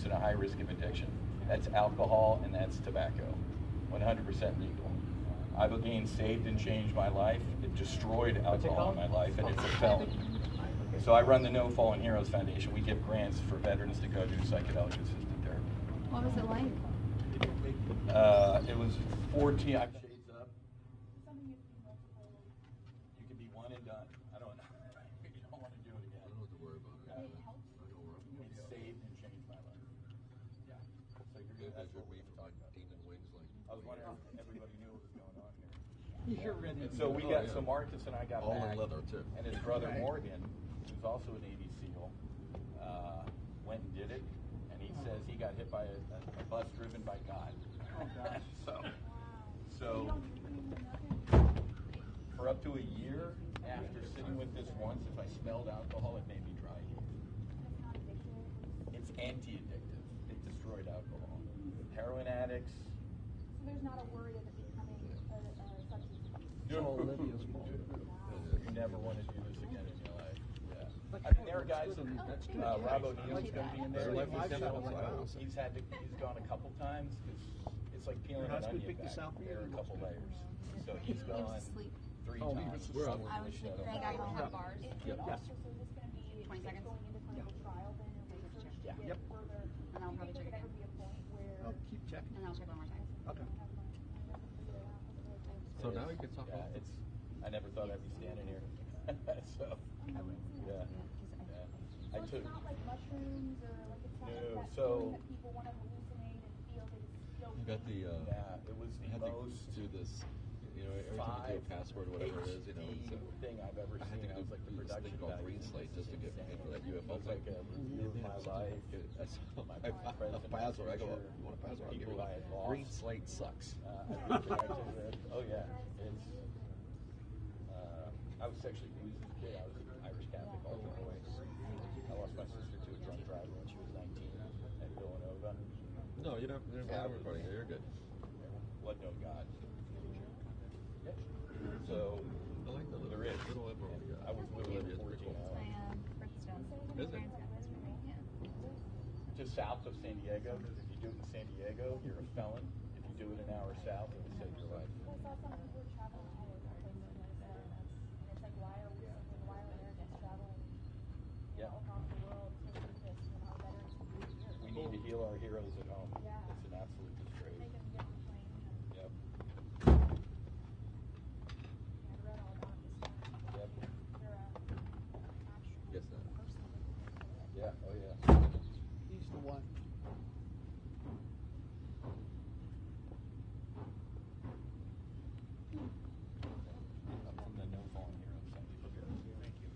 use and a high risk of addiction. That's alcohol and that's tobacco. 100% legal. Ibogaine saved and changed my life. It destroyed alcohol in my life, and it's a felony. So I run the No Fallen Heroes Foundation. We give grants for veterans to go do psychedelic assisted therapy. What was it like? It was 14. I shades up. You can be one and done. I don't know. You don't want to do it again. I don't have to worry about it. It saved and changed my life. Yeah. So you're good. That's what we've talked about. Demon Wings, like. I was wondering if everybody knew what was going on here. You're ready. And so we got, so Marcus and I got all back, in leather too. And his brother Morgan, who's also a Navy SEAL, went and did it, and he says he got hit by a bus driven by God. Oh gosh. so for up to a year after sitting with this once, if I smelled alcohol, it made me dry heave. It's anti-addictive. It destroyed alcohol. Heroin addicts. So there's not a worry of it becoming a substance abuse. No. Olivia's fault. You never want to do this again in your life. Yeah. I mean, there are guys. Rob O'Neill's going to be in there. He's gone a couple times because it's like peeling an onion back. There are a couple layers. So he's gone 3 times. I was they got home at bars. Yep. Yes. So is this going to be 20 seconds. going into clinical trial then or research to get further? And I'll probably check Could again. ever be a point where Oh, keep checking. And I'll check one more time. Okay. So now you can talk Yeah, about it's. I never thought I'd be standing here. So, yeah. I So took. it's not like mushrooms or like it's not No, like that so- feeling that people want to hallucinate and feel that it's still You got the, Yeah, it was the I had most. to do this, you know, every time you do a password or whatever it is, you know, HD so thing I've ever I had seen. to I was like the do this production thing called value. Green Slate just to get paid for that UFO It was like a review of my life. That's my a president, password. I go, future, you want a password? I'll give people you I had lost. Green Slate sucks. Oh yeah, it's. I was sexually abused as a kid. I was Irish Catholic all the way. I lost my sister to a drunk driver when she was 19 at Villanova. No, you don't have recording. You're good. Blood no God. Yeah. So I like the little, there is. little emerald you got. I was literally Olivia's pretty 14 cool. now. My birthstone. Is it? Just south of San Diego. If you do it in San Diego, you're a felon. If you do it an hour south, it will save your life. I saw some people were traveling all over places like that, and it's like why are Americans traveling across the world to do this when our veterans can do it here? We need to heal our heroes at home. Yeah. It's an absolute disgrace. Make them get on the plane. Yep. I read all about this stuff. Yep. They're actual Yes, sir. person. Yeah. Oh yeah. He's the one. I'm from the No Fallen Heroes Foundation. Thank you.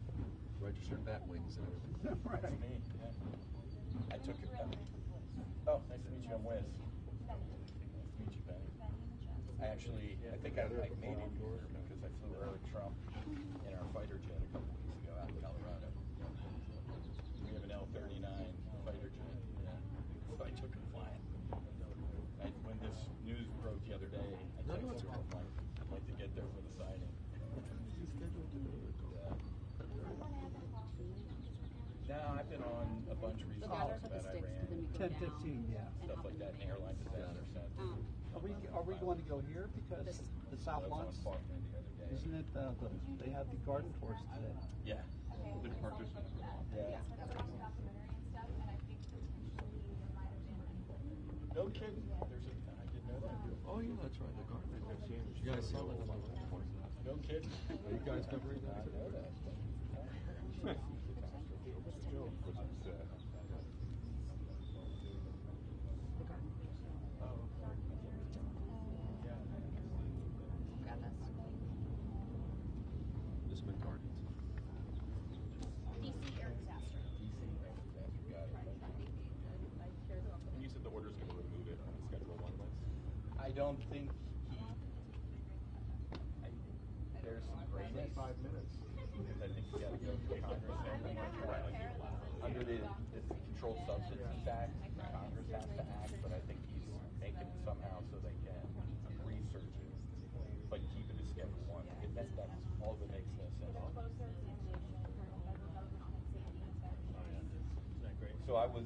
Registered bat wings and everything. That's me. Yeah. I took it. Oh, nice to meet you. I'm Wes. Nice to meet you, Benny. I actually, I think I made it here because I flew Eric Trump in our fighter jet a couple weeks ago out in Colorado. We have an L-39 fighter jet. Yeah. So I took him flying. When this news broke the other day, I texted him, I'd like to get there for the signing. No, I've been on a bunch recently about Iran, 10:15, yeah. stuff like that, and airline disaster center. Are we going to go here because the South I was on Launch? Faulkner the other day. Isn't it they have the garden tours today? Yeah. Yeah. Yeah. I was watching a documentary and stuff, and I think potentially there might have been No kidding. There's a, I didn't know that. Oh yeah, that's right. The garden. You guys saw it. No kidding. Are you guys covering I that? know that. Got this. Just been gardens. DC air disaster. DC got it. And you said the order's going to remove it on the Schedule 1 list? I don't think there's some grayness. 5 minutes. Because I think you got to go to Congress under the Controlled Substances Act. Congress has to act, but I think he's making it somehow so they can research it, but keep it as Schedule 1. That's all that makes no sense. So I was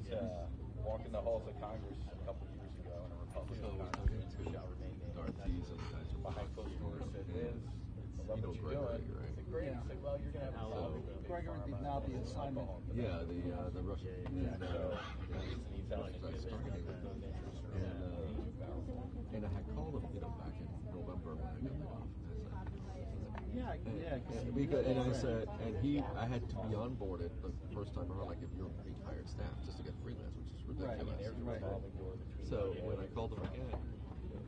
walking in the halls of Congress a couple of years ago, and a Republican So I was congressman talking who to shall remain Darth nameless Dees and the guys from behind closed doors said, Liz, I love You know what you're Gregory, doing. right? I said, great. Yeah. He said, well, you're going to have a problem with big Gregory pharma did now the and assignment. alcohol. Yeah, the Russian. So, And, the reason he's selling his I business started is with those interests are and I had called him, back in November when I got laid off. Yeah, yeah. And I said, I had to be onboarded the first time around, like if you're being hired staff, just to get freelance, which is Right. ridiculous. There's a revolving door between So you and when I called him again,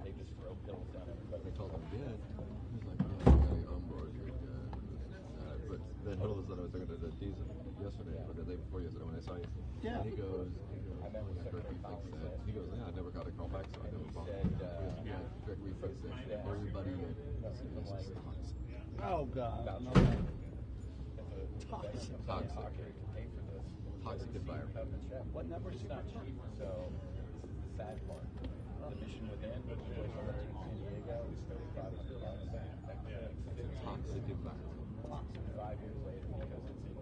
they just throw pills down everybody. I called him again. He was like, "Yeah, I onboarded you." But then all of a sudden I was talking to the Dees yesterday, or the day before yesterday when I saw you. Yeah. And he goes, I met with Gregory Secretary thinks Powell that. last He goes, yeah, I never got a call back, so I never He called. said, Yeah, Gregory thinks that everybody is just toxic. Oh God. About No. toxic. Toxic. To pay for this. Toxic environment. What number It's is not it? cheap. So this is the sad part. The mission within, which was over in San Diego, is $3,500. Toxic environment. 5 years later, because it's in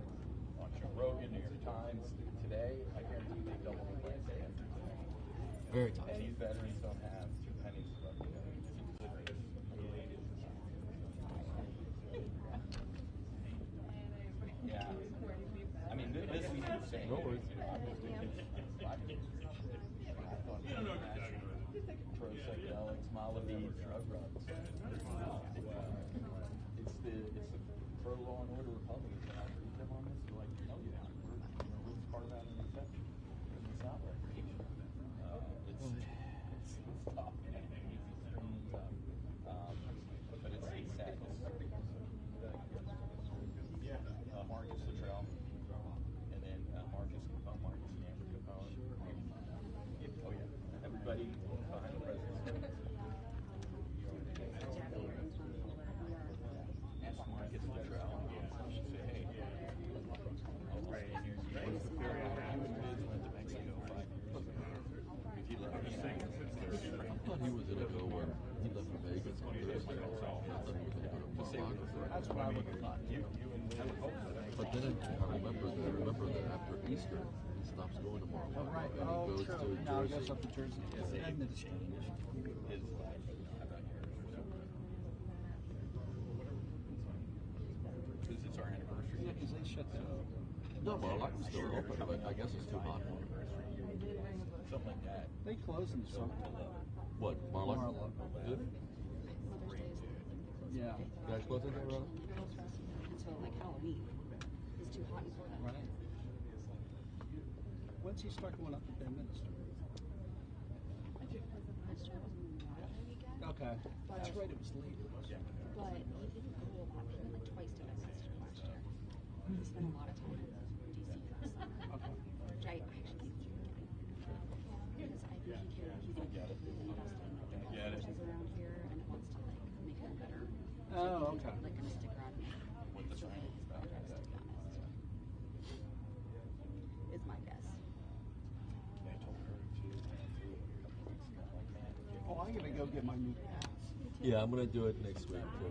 on Joe Rogan, New York Times. Today, I guarantee they double the price they have today. Very And toxic. these veterans don't have 2 pennies to rub together. Yeah. I mean, this is insane. No worries. Psychedelics, Malavide, drug runs. It's the pro law and order Republicans that outreach them on this. They're like, no, we're part of that an exception. It's not recreational. It's tough. It's extremely tough. But it's sadness. Marcus Luttrell, and then Marcus and Amber Capone. Oh yeah, everybody behind the president. Ask Marcus Luttrell. Say, hey, I'll write in here. Went to Mexico 5 years ago. I thought he was gonna go when he left for Vegas on Thursday. I thought he was gonna go to Mar-a-Lago. That's what I would have thought. You and But then I remember that after Easter, he stops going to Mar-a-Lago Oh, right. and Oh, he goes true. to Now he Jersey. goes up to Jersey. Edmonton. his life. Because it's our anniversary. Yeah, because they shut down. No, Mar-a-Lago's still open, but I guess it's too hot. Something like that. They close in the summer. What, Mar-a-Lago? Mar-a-Lago. Is it? Yeah. You guys close it there, brother? Until like Halloween. It's too hot in Florida. Right. When's he start going up to Bedminster? Last year was Memorial Day weekend, Okay. That's right. It was late. but he didn't go a lot. He went like twice to Westminster last year. He spent a lot of time in DC for the summer, Okay. which I actually think he would get. Because I think he's like really invested in like colleges around here and wants to like make them better. Oh, okay. Like gonna stick around with the science projects, to be honest. Is my guess. I told her to a couple weeks ago, like, man, Oh, I'm gonna go get my new pass. Yeah, I'm gonna do it next week too.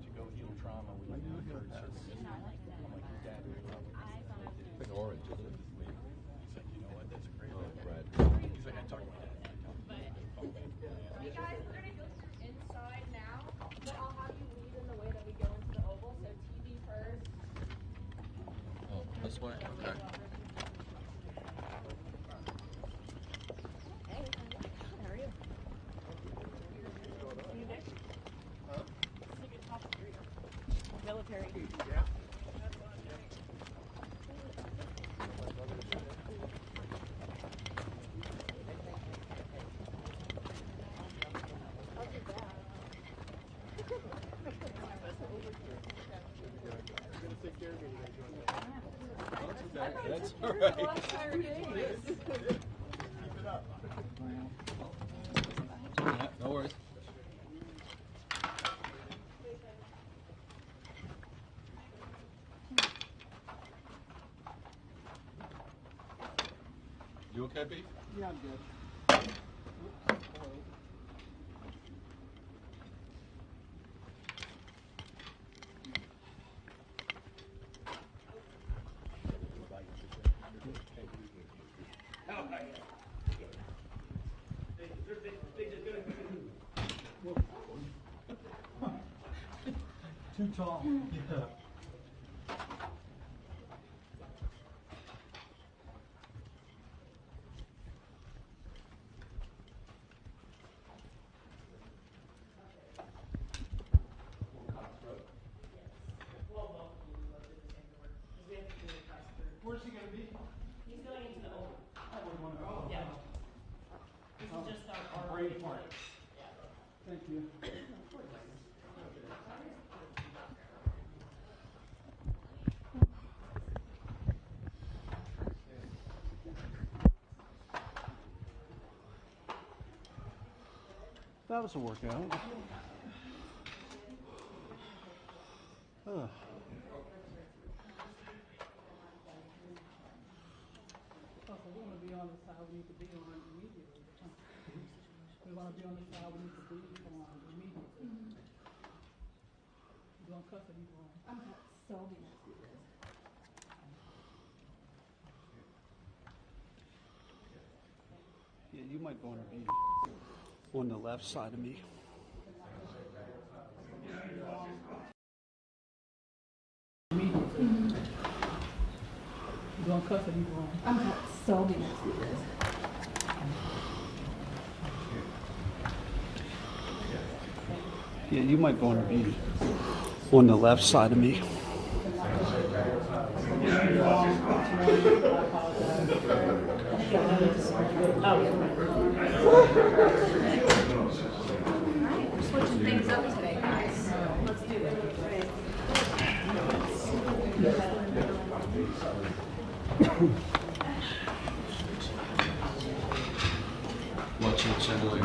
to go heal trauma with I knew your he'll pass. service. I'm like, your dad would probably. I think orange, isn't it? He's like, you know what, that's a great Oh, idea. red. He's like, I talked to my dad. Hey guys, we're gonna go inside now, but I'll have you lead in the way that we go into the oval. So TV first. Oh, this way? Okay. Hey, how are you? Military. That's all right. Yeah, no worries. You okay, Pete? Yeah, I'm good. Oops. Hello. About your Too tall. Yeah. Where's he gonna be? He's going into the open. Yeah. This is just our Brain part. Thank you. That was a workout. Ugh. We want to be on the side we need to be on immediately. We want to be on the side we need to be on immediately. You don't cuss anymore. I'm so mad to do this. Yeah, you might want to be on the left side of me. You don't cuss anymore. I'm so mad to do this. Yeah, you might want to be on the left side of me. Alright, we're switching things up today, guys. Let's do it. Watch your channeling.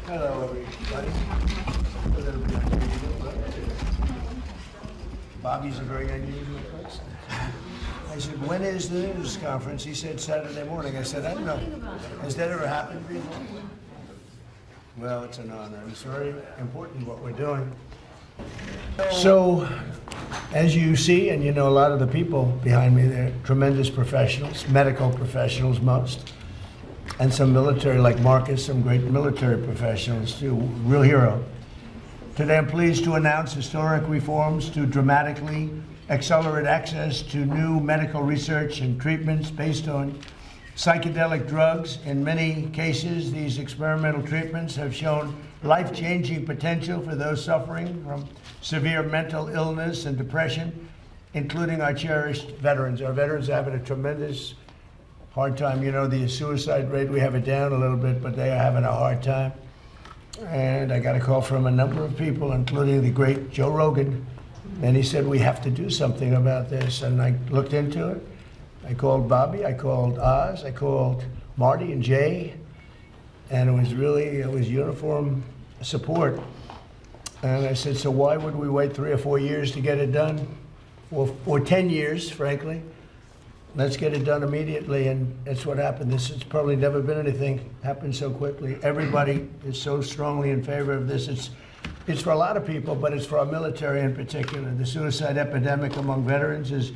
Hello, everybody. Bobby's a very unusual person. I said, when is the news conference? He said Saturday morning. I said, I don't know. Has that ever happened before? Well, it's an honor. It's very important what we're doing. So, as you see, and you know a lot of the people behind me, they're tremendous professionals, medical professionals most, and some military, like Marcus, some great military professionals too, real hero. Today I'm pleased to announce historic reforms to dramatically accelerate access to new medical research and treatments based on psychedelic drugs. In many cases, these experimental treatments have shown life-changing potential for those suffering from severe mental illness and depression, including our cherished veterans. Our veterans are having a tremendous hard time. You know, the suicide rate, we have it down a little bit, but they are having a hard time. And I got a call from a number of people, including the great Joe Rogan, and he said, we have to do something about this. And I looked into it. I called Bobby, I called Oz, I called Marty and Jay, and it was uniform support. And I said, so why would we wait 3 or 4 years to get it done? Or 10 years, frankly. Let's get it done immediately, and that's what happened. This has probably never been anything happened so quickly. Everybody is so strongly in favor of this. It's for a lot of people, but it's for our military in particular. The suicide epidemic among veterans is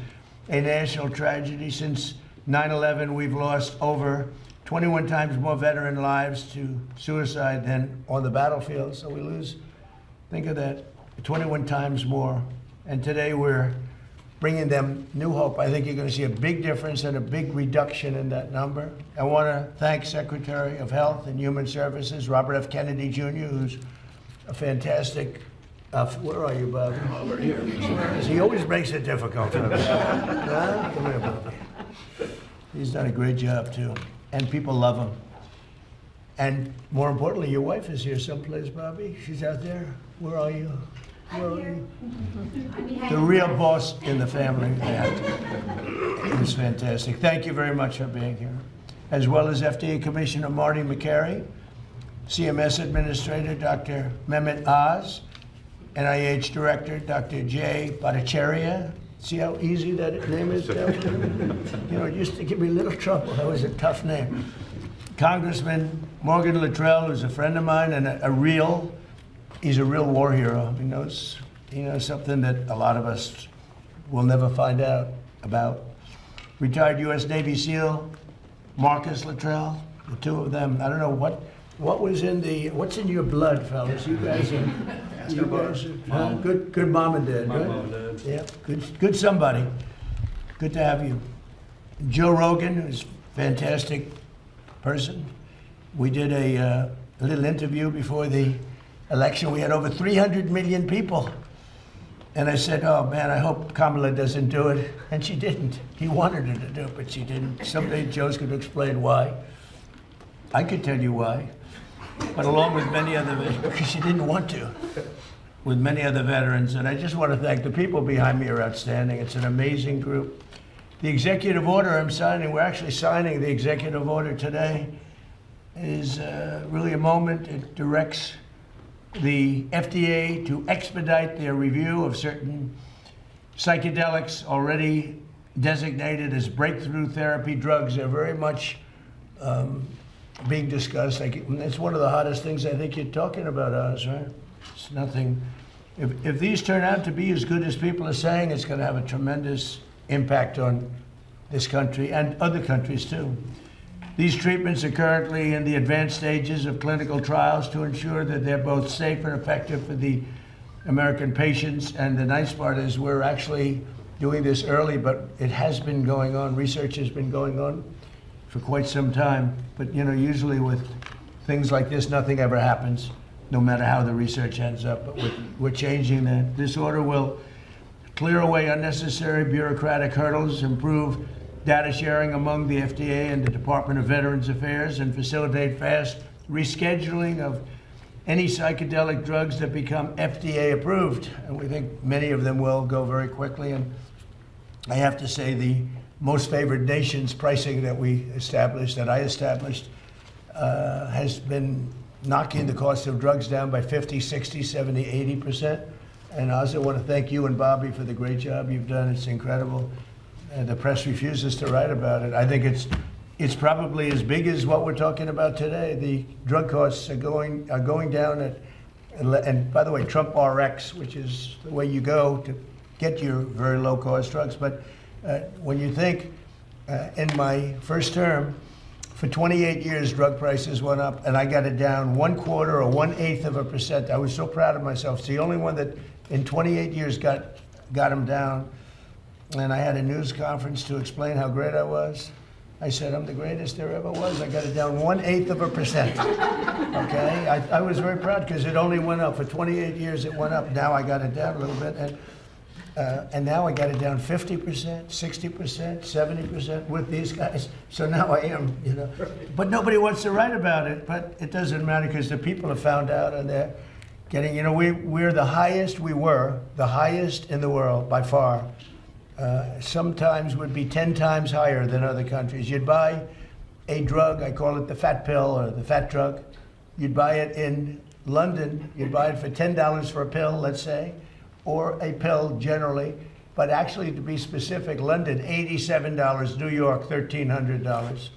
a national tragedy. Since 9/11, we've lost over 21 times more veteran lives to suicide than on the battlefield. So we lose, think of that, 21 times more. And today we're bringing them new hope. I think you're going to see a big difference and a big reduction in that number. I want to thank Secretary of Health and Human Services, Robert F. Kennedy Jr., who's a fantastic, where are you, Bobby? Over here. He always makes it difficult for us. Huh? Come here, Bobby. He's done a great job, too. And people love him. And more importantly, your wife is here someplace, Bobby. She's out there. Where are you? Where are you? The real boss in the family. It's fantastic. Thank you very much for being here. As well as FDA Commissioner Marty Makary, CMS Administrator, Dr. Mehmet Oz, NIH Director, Dr. Jay Bhattacharya. See how easy that name is? You know, it used to give me a little trouble. That was a tough name. Congressman Morgan Luttrell, who's a friend of mine and he's a real war hero. He knows something that a lot of us will never find out about. Retired U.S. Navy SEAL Marcus Luttrell, the two of them. I don't know what's in your blood, fellas. You guys are good mom and dad, right? Mom and dad. Yeah, good somebody. Good to have you. Joe Rogan, who's a fantastic person. We did a little interview before the election. We had over 300 million people. And I said, oh man, I hope Kamala doesn't do it. And she didn't. He wanted her to do it, but she didn't. Someday Joe's going to explain why. I could tell you why. But along with many other, because she didn't want to, with many other veterans. And I just want to thank the people behind me are outstanding. It's an amazing group. The executive order I'm signing, we're actually signing the executive order today, is really a moment. It directs the FDA to expedite their review of certain psychedelics already designated as breakthrough therapy drugs. They're very much being discussed. It's one of the hottest things I think you're talking about, Oz, right? It's nothing. If these turn out to be as good as people are saying, it's going to have a tremendous impact on this country and other countries too. These treatments are currently in the advanced stages of clinical trials to ensure that they're both safe and effective for the American patients. And the nice part is we're actually doing this early, but it has been going on. Research has been going on for quite some time. But you know, usually with things like this, nothing ever happens, no matter how the research ends up. But we're changing that. This order will clear away unnecessary bureaucratic hurdles, improve data sharing among the FDA and the Department of Veterans Affairs, and facilitate fast rescheduling of any psychedelic drugs that become FDA approved. And we think many of them will go very quickly. And I have to say the most favored nations pricing that I established, has been knocking the cost of drugs down by 50, 60, 70, 80%. And I also want to thank you and Bobby for the great job you've done. It's incredible. And the press refuses to write about it. I think it's probably as big as what we're talking about today. The drug costs are going down and by the way, Trump RX, which is the way you go to get your very low cost drugs. But when you think in my first term, for 28 years, drug prices went up, and I got it down 1/4 or 1/8%. I was so proud of myself. It's the only one that in 28 years got them down. And I had a news conference to explain how great I was. I said, I'm the greatest there ever was. I got it down 1/8%. Okay? I was very proud because it only went up. For 28 years, it went up. Now I got it down a little bit. And now I got it down 50%, 60%, 70% with these guys. So now I am, you know. But nobody wants to write about it. But it doesn't matter because the people have found out and they're getting, you know, we were the highest in the world by far. Sometimes would be 10 times higher than other countries. You'd buy a drug, I call it the fat pill or the fat drug. You'd buy it in London, you'd buy it for $10 for a pill, let's say, or a pill generally, but actually to be specific, London, $87, New York, $1,300.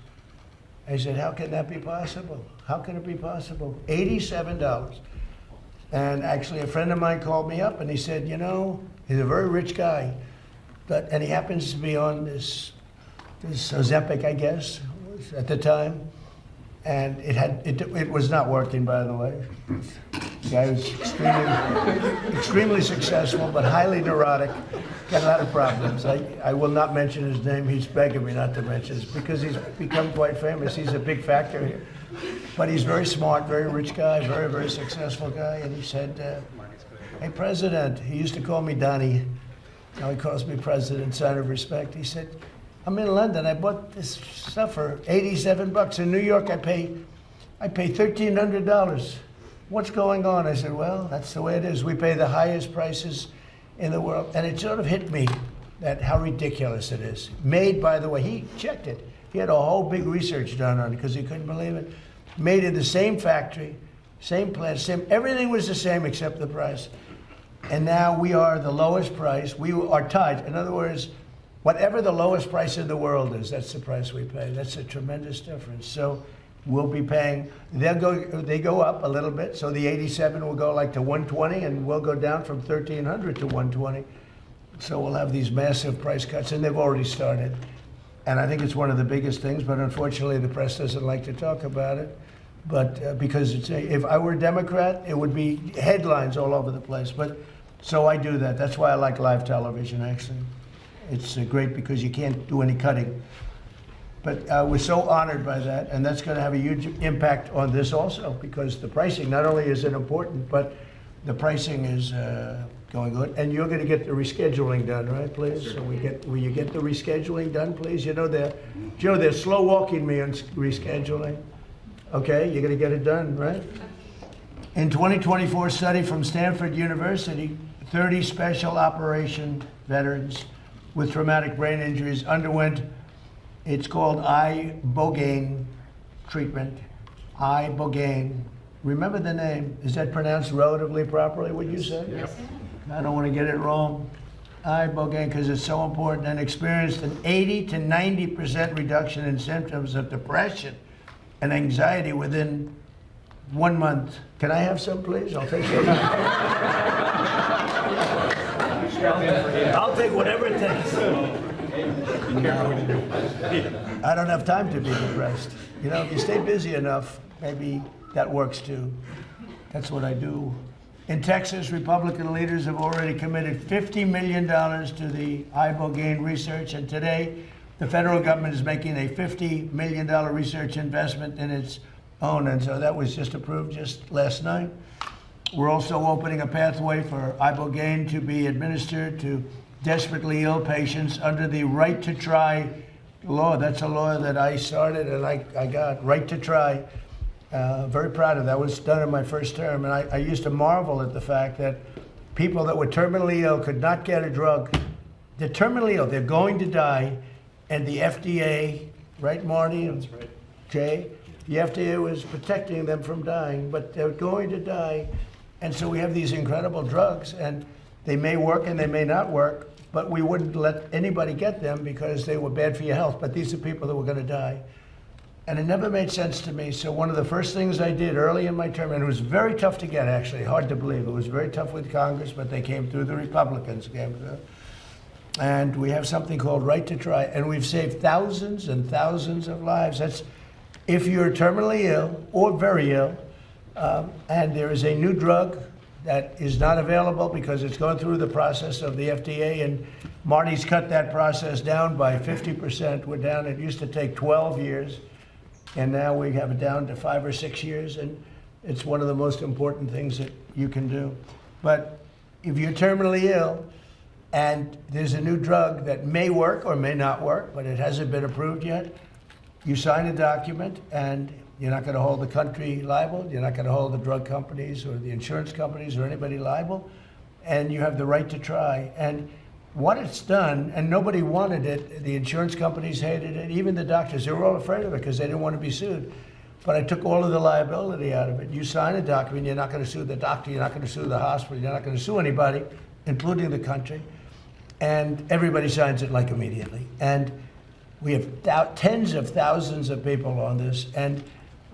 I said, how can that be possible? How can it be possible? $87. And actually a friend of mine called me up and he said, you know, he's a very rich guy, and he happens to be on this Ozempic, I guess, at the time. And it was not working, by the way. The guy was extremely successful, but highly neurotic, got a lot of problems. I will not mention his name. He's begging me not to mention it because he's become quite famous. He's a big factor here. But he's very smart, very rich guy, very, very successful guy. And he said, hey, President, he used to call me Donnie. Now he calls me President, sign of respect. He said, I'm in London. I bought this stuff for $87. In New York, I pay $1,300. What's going on? I said, well, that's the way it is. We pay the highest prices in the world. And it sort of hit me that how ridiculous it is. Made, by the way, he checked it. He had a whole big research done on it because he couldn't believe it. made in the same factory, same plant, everything was the same except the price. And now we are the lowest price. We are tied. In other words, whatever the lowest price in the world is, that's the price we pay. That's a tremendous difference. So we'll be paying, they go up a little bit. So the 87 will go like to 120 and we'll go down from 1,300 to 120. So we'll have these massive price cuts and they've already started. And I think it's one of the biggest things, but unfortunately the press doesn't like to talk about it. But because if I were a Democrat, it would be headlines all over the place. But so I do that. That's why I like live television, actually. It's great because you can't do any cutting. But we're so honored by that, and that's going to have a huge impact on this also, because the pricing, not only is it important, but the pricing is going good. And you're going to get the rescheduling done, right, please? Sure. So will you get the rescheduling done, please? You know, they're slow walking me on rescheduling. Okay, you're going to get it done, right? In 2024 study from Stanford University, 30 special operation veterans with traumatic brain injuries underwent, it's called ibogaine treatment. Ibogaine. Remember the name. Is that pronounced relatively properly, would you say? Yep. I don't want to get it wrong. Ibogaine, because it's so important, and experienced an 80 to 90% reduction in symptoms of depression and anxiety within 1 month. Can I have some, please? I'll take some. I'll take whatever it takes. I don't have time to be depressed. You know, if you stay busy enough, maybe that works too. That's what I do. In Texas, Republican leaders have already committed $50 million to the ibogaine research, and today the federal government is making a $50 million research investment in its own, and so that was just approved just last night. We're also opening a pathway for ibogaine to be administered to desperately ill patients under the Right to Try law. That's a law that I started and I got, Right to Try. Very proud of that. It was done in my first term, and I used to marvel at the fact that people that were terminally ill could not get a drug. They're terminally ill, they're going to die, and the FDA, right, Marty? That's right. Jay? The FDA was protecting them from dying, but they're going to die. And so we have these incredible drugs, and they may work and they may not work, but we wouldn't let anybody get them because they were bad for your health. But these are people that were going to die. And it never made sense to me. So one of the first things I did early in my term, and it was very tough to get, actually, hard to believe. It was very tough with Congress, but they came through, the Republicans came through. And we have something called Right to Try, and we've saved thousands and thousands of lives. That's if you're terminally ill or very ill, and there is a new drug that is not available because it's going through the process of the FDA, and Marty's cut that process down by 50%. We're down, it used to take 12 years, and now we have it down to 5 or 6 years, and it's one of the most important things that you can do. But if you're terminally ill, and there's a new drug that may work or may not work, but it hasn't been approved yet, you sign a document, and you're not going to hold the country liable. You're not going to hold the drug companies or the insurance companies or anybody liable. And you have the right to try. And what it's done, and nobody wanted it, the insurance companies hated it, even the doctors, they were all afraid of it because they didn't want to be sued. But I took all of the liability out of it. You sign a document, you're not going to sue the doctor, you're not going to sue the hospital, you're not going to sue anybody, including the country. And everybody signs it like immediately. And we have tens of thousands of people on this, and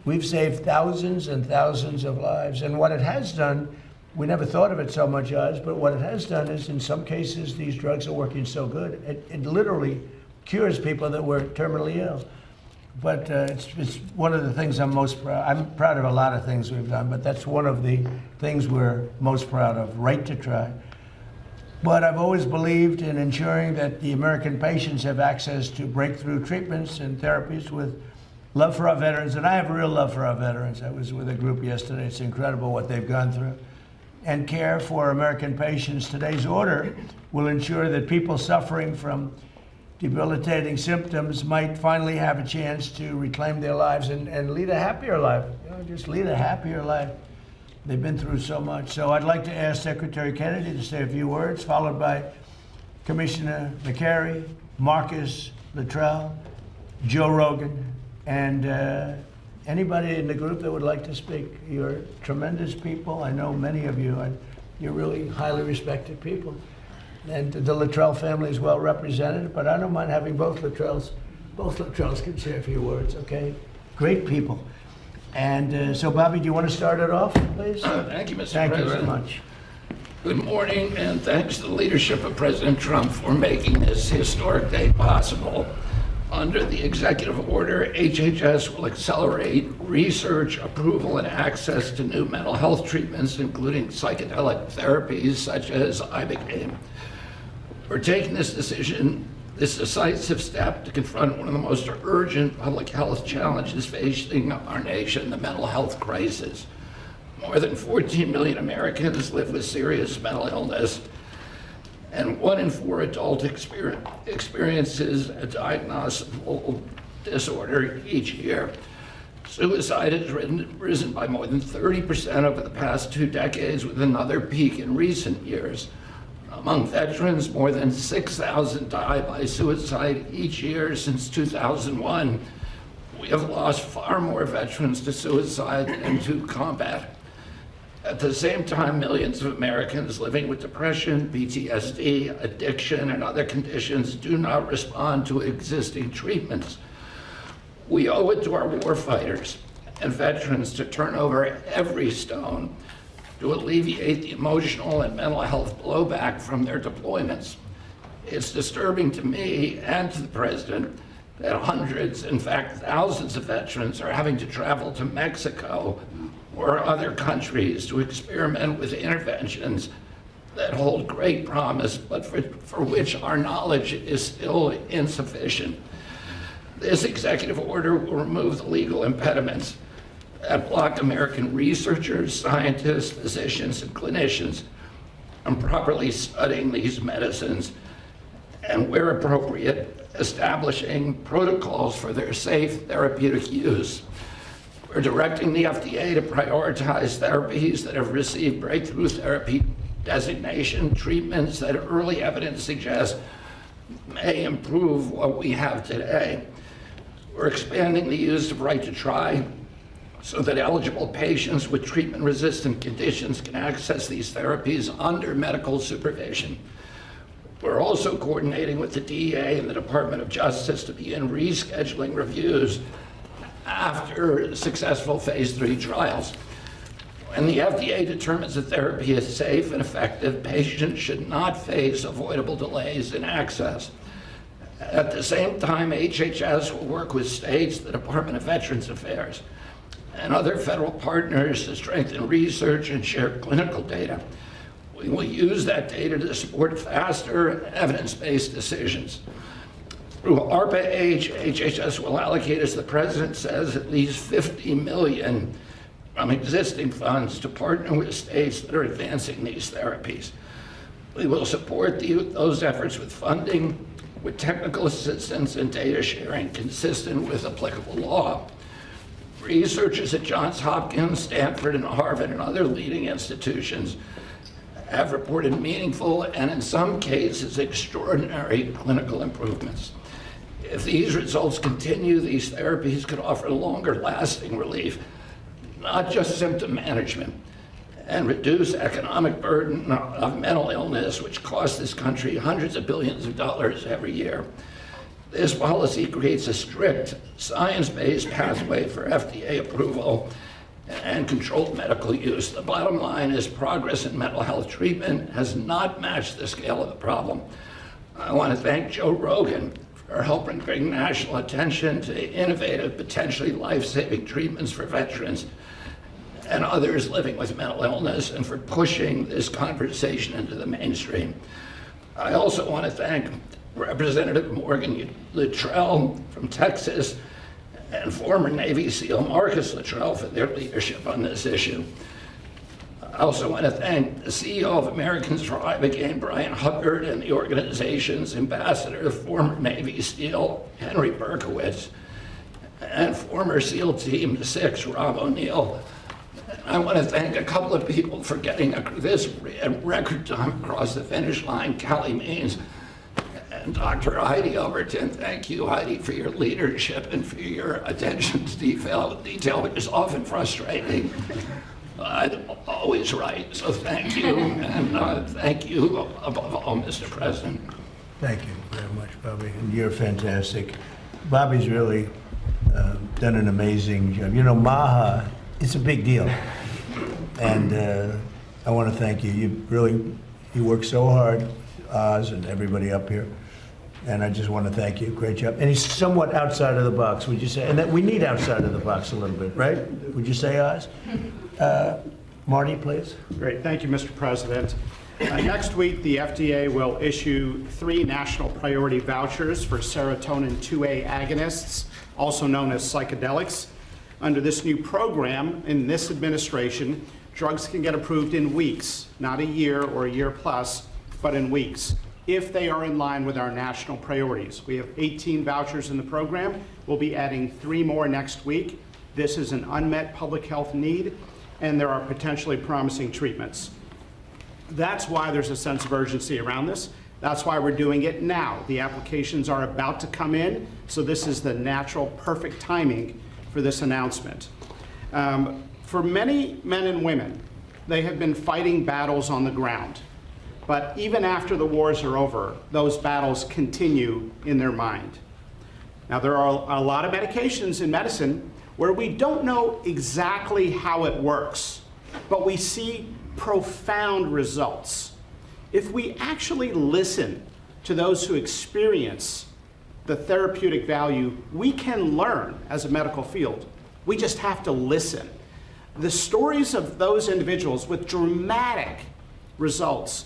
we've saved thousands and thousands of lives. And what it has done, we never thought of it so much as, but what it has done is in some cases these drugs are working so good, it literally cures people that were terminally ill. But it's one of the things I'm most proud. I'm proud of a lot of things we've done, but that's one of the things we're most proud of, Right to Try. But I've always believed in ensuring that the American patients have access to breakthrough treatments and therapies with love for our veterans. And I have real love for our veterans. I was with a group yesterday. It's incredible what they've gone through. And care for American patients. Today's order will ensure that people suffering from debilitating symptoms might finally have a chance to reclaim their lives and lead a happier life. You know, just lead a happier life. They've been through so much. So I'd like to ask Secretary Kennedy to say a few words, followed by Commissioner McCary, Marcus Luttrell, Joe Rogan, and Anybody in the group that would like to speak? You're tremendous people. I know many of you, and you're really highly respected people. And the Luttrell family is well represented, but I don't mind having both Luttrells. Both Luttrells can say a few words, okay? Great people. And so, Bobby, do you want to start it off, please? Thank you, Mr. Thank President. you so much. Good morning, and thanks to the leadership of President Trump for making this historic day possible. Under the executive order, HHS will accelerate research, approval, and access to new mental health treatments, including psychedelic therapies such as Ibogaine. We're taking this decision, this decisive step, to confront one of the most urgent public health challenges facing our nation, the mental health crisis. More than 14 million Americans live with serious mental illness, and 1 in 4 adults experiences a diagnosable disorder each year. Suicide has risen by more than 30% over the past 2 decades, with another peak in recent years. Among veterans, more than 6,000 die by suicide each year since 2001. We have lost far more veterans to suicide than to combat. At the same time, millions of Americans living with depression, PTSD, addiction, and other conditions do not respond to existing treatments. We owe it to our warfighters and veterans to turn over every stone to alleviate the emotional and mental health blowback from their deployments. It's disturbing to me and to the President that hundreds, in fact thousands of veterans are having to travel to Mexico or other countries to experiment with interventions that hold great promise, but for which our knowledge is still insufficient. This executive order will remove the legal impediments that block American researchers, scientists, physicians, and clinicians from properly studying these medicines, and where appropriate, establishing protocols for their safe therapeutic use. We're directing the FDA to prioritize therapies that have received breakthrough therapy designation, treatments that early evidence suggests may improve what we have today. We're expanding the use of right to try so that eligible patients with treatment-resistant conditions can access these therapies under medical supervision. We're also coordinating with the DEA and the Department of Justice to begin rescheduling reviews after successful phase 3 trials. When the FDA determines that therapy is safe and effective, patients should not face avoidable delays in access. At the same time, HHS will work with states, the Department of Veterans Affairs, and other federal partners to strengthen research and share clinical data. We will use that data to support faster evidence-based decisions. Through ARPA-H, HHS will allocate, as the President says, at least $50 million from existing funds to partner with states that are advancing these therapies. We will support those efforts with funding, with technical assistance and data sharing consistent with applicable law. Researchers at Johns Hopkins, Stanford, and Harvard, and other leading institutions have reported meaningful and, in some cases, extraordinary clinical improvements. If these results continue, these therapies could offer longer-lasting relief, not just symptom management, and reduce economic burden of mental illness, which costs this country hundreds of billions of dollars every year. This policy creates a strict, science-based pathway for FDA approval and controlled medical use. The bottom line is progress in mental health treatment has not matched the scale of the problem. I want to thank Joe Rogan for helping bring national attention to innovative, potentially life-saving treatments for veterans and others living with mental illness, and for pushing this conversation into the mainstream. I also want to thank Representative Morgan Luttrell from Texas and former Navy SEAL Marcus Luttrell for their leadership on this issue. I also want to thank the CEO of Americans for Ibogaine, Brian Hubbard, and the organization's ambassador, former Navy SEAL Henry Berkowitz, and former SEAL Team 6, Rob O'Neill. I want to thank a couple of people for getting this record time across the finish line, Callie Means And Dr. Heidi Overton, thank you, Heidi, for your leadership and for your attention to detail, which is often frustrating. I'm always right, so thank you. And thank you above all, Mr. President. Thank you very much, Bobby, and you're fantastic. Bobby's really done an amazing job. You know, MAHA, it's a big deal. And I want to thank you. You work so hard, Oz and everybody up here. And I just want to thank you. Great job. And he's somewhat outside of the box, would you say? And that we need outside of the box a little bit, right? Would you say, Oz? Marty, please. Great. Thank you, Mr. President. Next week, the FDA will issue 3 national priority vouchers for serotonin 2A agonists, also known as psychedelics. Under this new program, in this administration, drugs can get approved in weeks, not a year or a year plus, but in weeks, if they are in line with our national priorities. We have 18 vouchers in the program. We'll be adding 3 more next week. This is an unmet public health need, and there are potentially promising treatments. That's why there's a sense of urgency around this. That's why we're doing it now. The applications are about to come in, so this is the natural, perfect timing for this announcement. For many men and women, they have been fighting battles on the ground. But even after the wars are over, those battles continue in their mind. Now, there are a lot of medications in medicine where we don't know exactly how it works, but we see profound results. If we actually listen to those who experience the therapeutic value, we can learn as a medical field. We just have to listen. The stories of those individuals with dramatic results,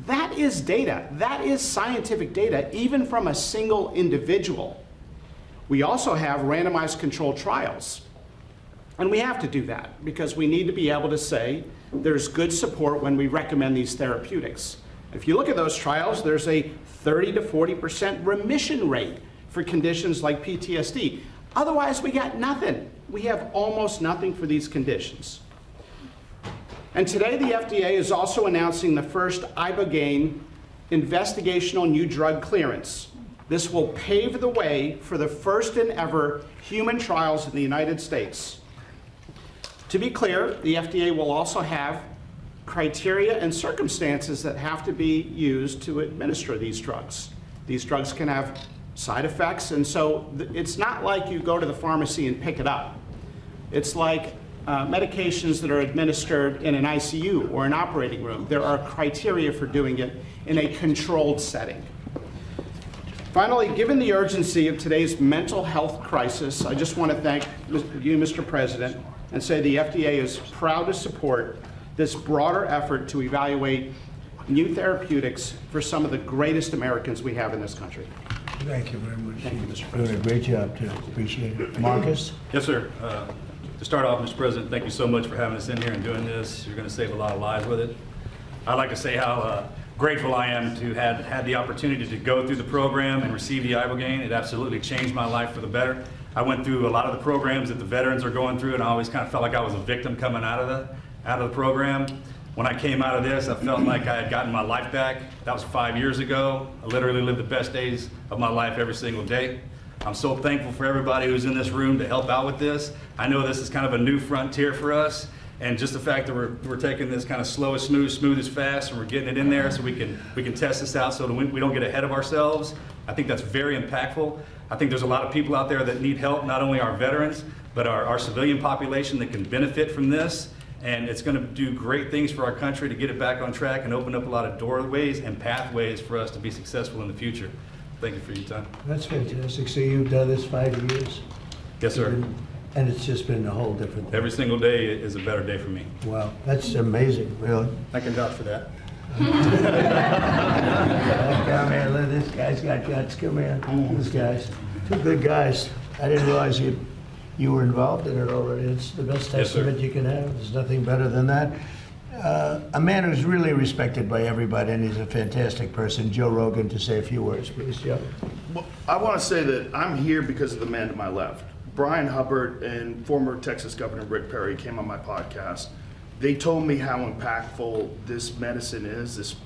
that is data. That is scientific data, even from a single individual. We also have randomized controlled trials. And we have to do that because we need to be able to say there's good support when we recommend these therapeutics. If you look at those trials, there's a 30 to 40% remission rate for conditions like PTSD. Otherwise, we got nothing. We have almost nothing for these conditions. And today, the FDA is also announcing the first Ibogaine investigational new drug clearance. This will pave the way for the first and ever human trials in the United States. To be clear, the FDA will also have criteria and circumstances that have to be used to administer these drugs. These drugs can have side effects, and so it's not like you go to the pharmacy and pick it up. It's like medications that are administered in an ICU or an operating room. There are criteria for doing it in a controlled setting. Finally, given the urgency of today's mental health crisis, I just want to thank you, Mr. President, and say the FDA is proud to support this broader effort to evaluate new therapeutics for some of the greatest Americans we have in this country. Thank you very much. Thank you, Mr. Doing President. a great job, too. Appreciate it. Marcus? Yes, sir. To start off, Mr. President, thank you so much for having us in here and doing this. You're going to save a lot of lives with it. I'd like to say how grateful I am to have had the opportunity to go through the program and receive the Ibogaine. It absolutely changed my life for the better. I went through a lot of the programs that the veterans are going through, and I always kind of felt like I was a victim coming out of the program. When I came out of this, I felt like I had gotten my life back. That was 5 years ago. I literally lived the best days of my life every single day. I'm so thankful for everybody who's in this room to help out with this. I know this is kind of a new frontier for us, and just the fact that we're taking this kind of slow as smooth as fast, and we're getting it in there so we can test this out so that we don't get ahead of ourselves. I think that's very impactful. I think there's a lot of people out there that need help, not only our veterans, but our civilian population that can benefit from this. And it's going to do great things for our country to get it back on track and open up a lot of doorways and pathways for us to be successful in the future. Thank you for your time. That's fantastic. So you've done this 5 years? Yes, sir. And it's just been a whole different thing. Every single day is a better day for me. Wow, that's amazing, really. I can vouch for that. Come here, look, this guy's got guts. Come here, these guys. Two good guys. I didn't realize you were involved in it already. It's the best Yes, sir. testament you can have. There's nothing better than that. A man who's really respected by everybody, and he's a fantastic person, Joe Rogan, to say a few words, please, Joe. Well, I want to say that I'm here because of the man to my left. Brian Hubbard and former Texas Governor Rick Perry came on my podcast. They told me how impactful this medicine is,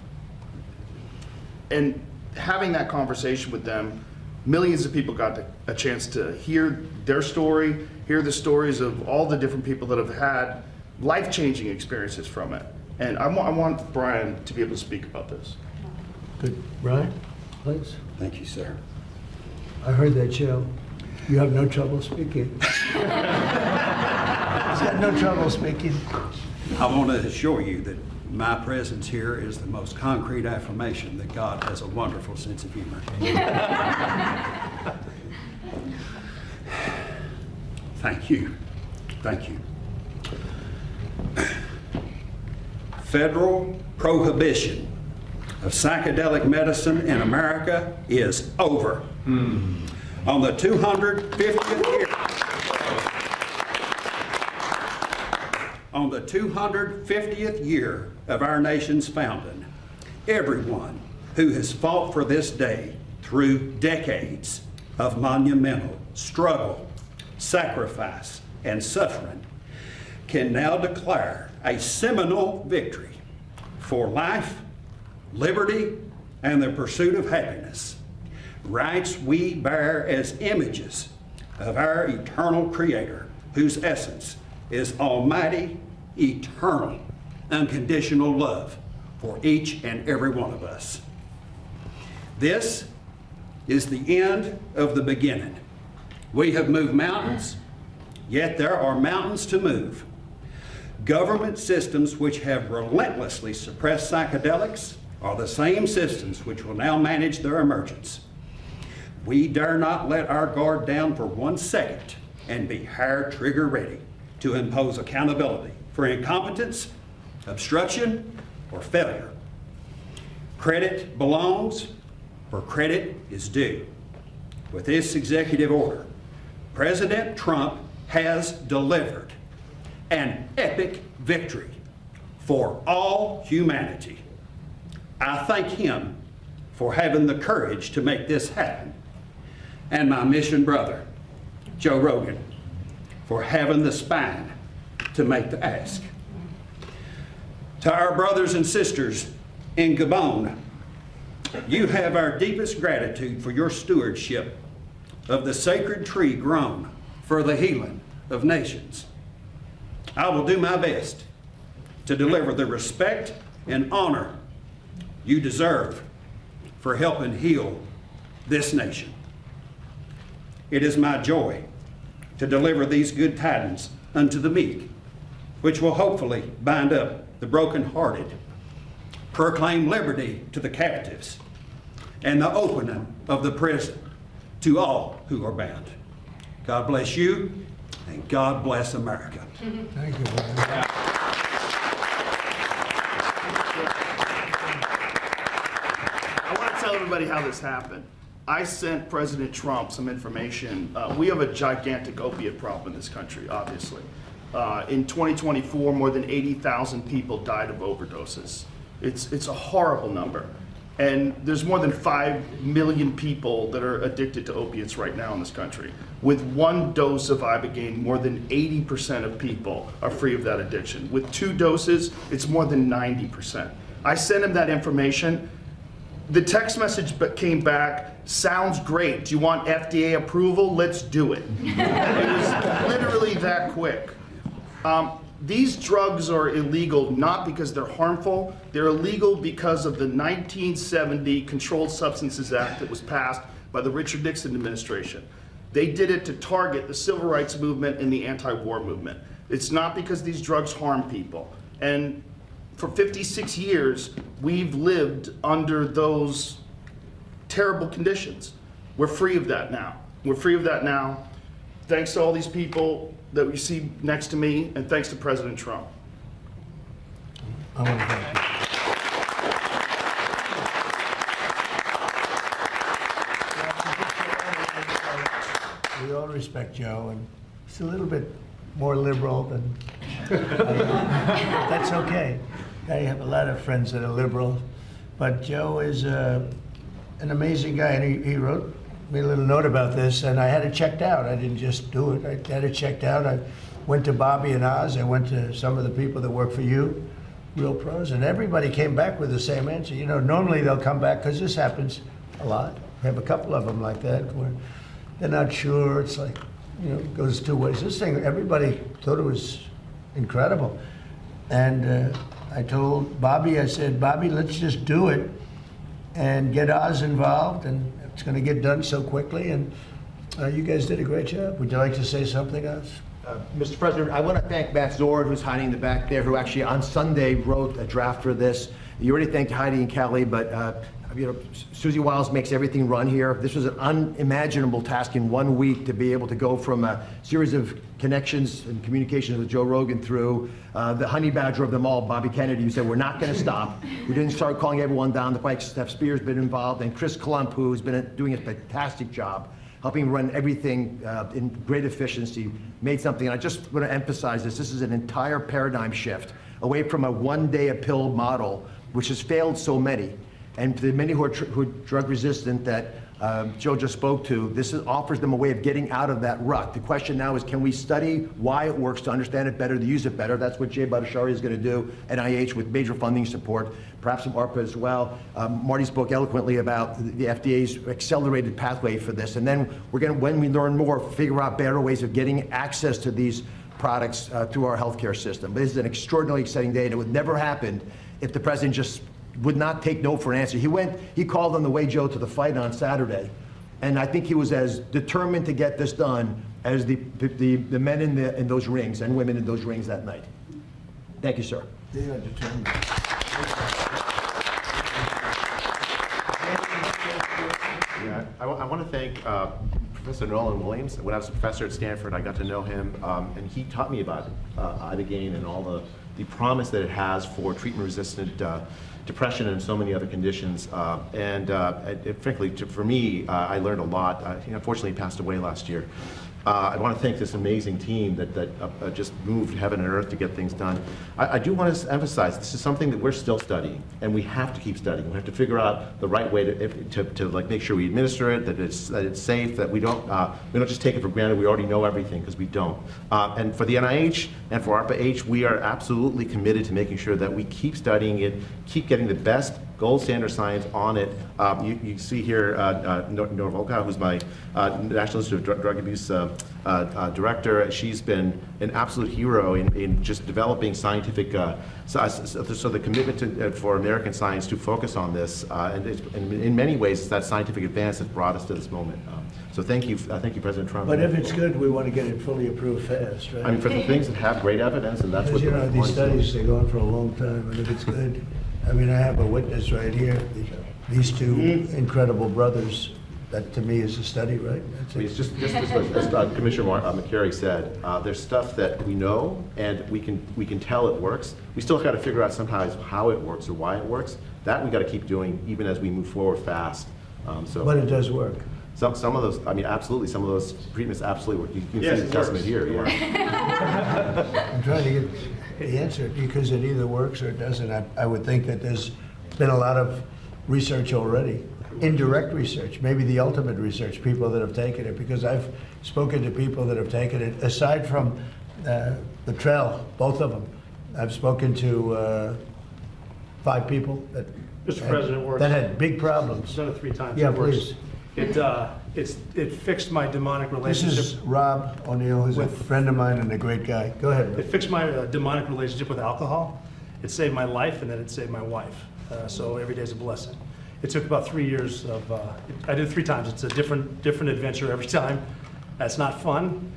and having that conversation with them, millions of people got a chance to hear their story, hear the stories of all the different people that have had life-changing experiences from it. And I want Brian to be able to speak about this. Good. Brian, please. Thank you, sir. I heard that, Joe. You have no trouble speaking. He's got no trouble speaking. I want to assure you that my presence here is the most concrete affirmation that God has a wonderful sense of humor. Thank you. Thank you. Federal prohibition of psychedelic medicine in America is over. On the 250th year, on the 250th year of our nation's founding, everyone who has fought for this day through decades of monumental struggle, sacrifice, and suffering can now declare a seminal victory for life, liberty, and the pursuit of happiness. Rights we bear as images of our eternal Creator, whose essence is almighty, eternal, unconditional love for each and every one of us. This is the end of the beginning. We have moved mountains, yet there are mountains to move. Government systems which have relentlessly suppressed psychedelics are the same systems which will now manage their emergence. We dare not let our guard down for 1 second and be hair trigger ready to impose accountability for incompetence, obstruction, or failure. Credit belongs where credit is due. With this executive order, President Trump has delivered an epic victory for all humanity. I thank him for having the courage to make this happen, and my mission brother, Joe Rogan, for having the spine to make the ask. To our brothers and sisters in Gabon, you have our deepest gratitude for your stewardship of the sacred tree grown for the healing of nations. I will do my best to deliver the respect and honor you deserve for helping heal this nation. It is my joy to deliver these good tidings unto the meek, which will hopefully bind up the brokenhearted, proclaim liberty to the captives, and the opening of the prison to all who are bound. God bless you, and God bless America. Thank you, Brian. I want to tell everybody how this happened. I sent President Trump some information. We have a gigantic opiate problem in this country, obviously. In 2024, more than 80,000 people died of overdoses. It's a horrible number. And there's more than 5 million people that are addicted to opiates right now in this country. With 1 dose of Ibogaine, more than 80% of people are free of that addiction. With 2 doses, it's more than 90%. I sent him that information. The text message came back, sounds great. Do you want FDA approval? Let's do it. It was literally that quick. These drugs are illegal not because they're harmful. They're illegal because of the 1970 Controlled Substances Act that was passed by the Richard Nixon administration. They did it to target the civil rights movement and the anti-war movement. It's not because these drugs harm people. And for 56 years, we've lived under those terrible conditions. We're free of that now. We're free of that now. Thanks to all these people that we see next to me, and thanks to President Trump. I want to thank you. We all respect Joe, and he's a little bit more liberal than that's okay. I have a lot of friends that are liberal, but Joe is an amazing guy, and he wrote me a little note about this, and I had it checked out. I didn't just do it. I had it checked out. I went to Bobby and Oz. I went to some of the people that work for you, Real Pros, and everybody came back with the same answer. You know, normally they'll come back, because this happens a lot. We have a couple of them like that where they're not sure. It's like, it goes two ways. This thing, everybody thought it was incredible. And I told Bobby, I said, Bobby, let's just do it and get Oz involved, and it's going to get done so quickly. And you guys did a great job. Would you like to say something, Oz? Mr. President, I want to thank Matt Zord, who's hiding in the back there, who actually on Sunday wrote a draft for this. You already thanked Heidi and Kelly, but Susie Wiles makes everything run here. This was an unimaginable task in 1 week to be able to go from a series of connections and communications with Joe Rogan through the honey badger of them all, Bobby Kennedy, who said, we're not going to stop. We didn't start calling everyone down. The Mike Steph Spears been involved, and Chris Klump, who's been doing a fantastic job helping run everything in great efficiency, made something. And I just want to emphasize this. This is an entire paradigm shift away from a one-day-a-pill model, which has failed so many. And to the many who are drug resistant that Joe just spoke to, this offers them a way of getting out of that rut. The question now is, can we study why it works to understand it better, to use it better? That's what Jay Bhattacharya is going to do, NIH with major funding support, perhaps some ARPA as well. Marty spoke eloquently about the FDA's accelerated pathway for this. And then we're going to, when we learn more, figure out better ways of getting access to these products through our healthcare system. But this is an extraordinarily exciting day, and it would never happen if the president just would not take no for an answer. He called on the way, Joe, to the fight on Saturday, and I think he was as determined to get this done as the men in those rings and women in those rings that night. Thank you, sir. They are determined. Yeah, I want to thank Professor Nolan Williams. When I was a professor at Stanford, I got to know him, and he taught me about ibogaine and all the promise that it has for treatment-resistant depression and so many other conditions. Frankly, for me, I learned a lot. Unfortunately, he passed away last year. I want to thank this amazing team that just moved heaven and earth to get things done. I do want to emphasize this is something that we're still studying, and we have to keep studying. We have to figure out the right way to like make sure we administer it, that it's safe, that we don't just take it for granted. We already know everything, because we don't. And for the NIH and for ARPA-H, we are absolutely committed to making sure that we keep studying it, keep getting the best gold standard science on it. You see here Nora Volkow, who's my National Institute of Drug Abuse director. She's been an absolute hero in just developing scientific, so the commitment for American science to focus on this, and in many ways, it's that scientific advance that brought us to this moment. So thank you, President Trump. But if it's good, we want to get it fully approved fast, right? I mean, for the things that have great evidence, and that's what these studies, they go on for a long time, and if it's good, I mean, I have a witness right here. These two incredible brothers. That to me is a study, right? It's just as Commissioner McCary said. There's stuff that we know, and we can tell it works. We still got to figure out somehow how it works or why it works. That we got to keep doing even as we move forward fast. But it does work. Some of those, I mean, absolutely. Some of those treatments absolutely work. You can see the testament here. Yeah. I'm trying to get the answer because it either works or it doesn't. I would think that there's been a lot of research already, indirect research, maybe the ultimate research, people that have taken it, because I've spoken to people that have taken it, aside from the trail, both of them. I've spoken to 5 people that Mr. President, works. That had big problems. I've done it 3 times. Yeah, it works. please. It fixed my demonic relationship. This is Rob O'Neill, who's a friend of mine and a great guy. Go ahead. It fixed my demonic relationship with alcohol. It saved my life, and then it saved my wife. So every day is a blessing. It took about 3 years of, I did it 3 times. It's a different adventure every time. It's not fun.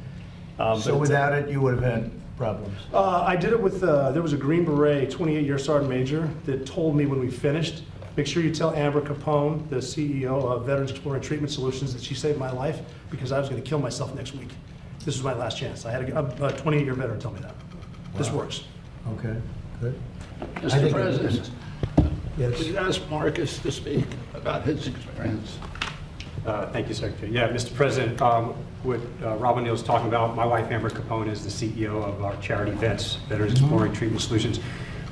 So without it, you would have had problems? I did it with, there was a Green Beret 28-year Sergeant Major that told me when we finished, make sure you tell Amber Capone, the CEO of Veterans Exploring Treatment Solutions, that she saved my life because I was going to kill myself next week. This was my last chance. I had a 28-year veteran tell me that. Wow. This works. Okay, good. Mr. President, yes. could you ask Marcus to speak about his experience? Thank you, Secretary. Yeah, Mr. President, what Rob O'Neill is talking about, my wife Amber Capone is the CEO of our charity VETS, Veterans Exploring Treatment Solutions.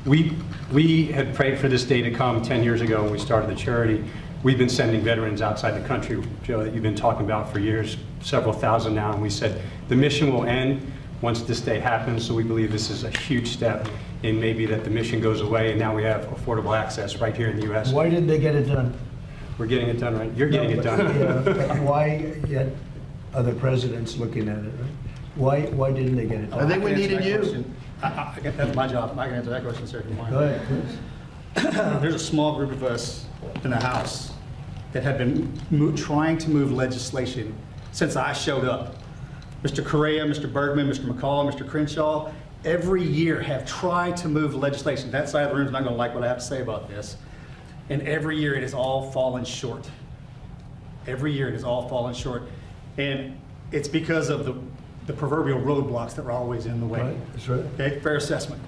We had prayed for this day to come 10 years ago when we started the charity. We've been sending veterans outside the country, Joe, that you've been talking about for years, several thousand now, and we said the mission will end once this day happens, so we believe this is a huge step in maybe that the mission goes away and now we have affordable access right here in the U.S. Why didn't they get it done? We're getting it done, right? You're getting it done. Yeah, but why yet other presidents looking at it, right? Why didn't they get it done? I think we can answer needed that you. question. That's my job. I can answer that question, sir, if you want. Go ahead, please. There's a small group of us in the House that have been trying to move legislation since I showed up. Mr. Correa, Mr. Bergman, Mr. McCall, Mr. Crenshaw, every year have tried to move legislation. That side of the room is not going to like what I have to say about this. And every year it has all fallen short. Every year it has all fallen short. And it's because of the proverbial roadblocks that were always in the way. Right, that's right. Okay, fair assessment.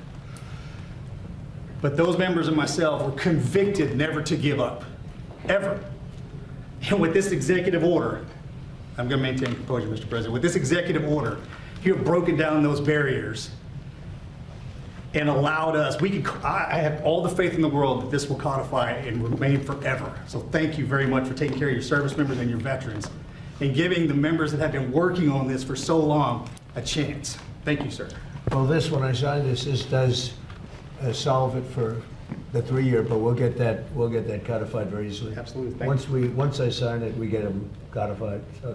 But those members and myself were convicted never to give up, ever. And with this executive order, I'm going to maintain composure, Mr. President. With this executive order, you have broken down those barriers and allowed us, I have all the faith in the world that this will codify and remain forever. So thank you very much for taking care of your service members and your veterans and giving the members that have been working on this for so long a chance. Thank you, sir. Well, this, when I signed this does solve it for the 3-year, but we'll get that codified very easily. Absolutely. Thank you. Once I sign it, we get them codified, so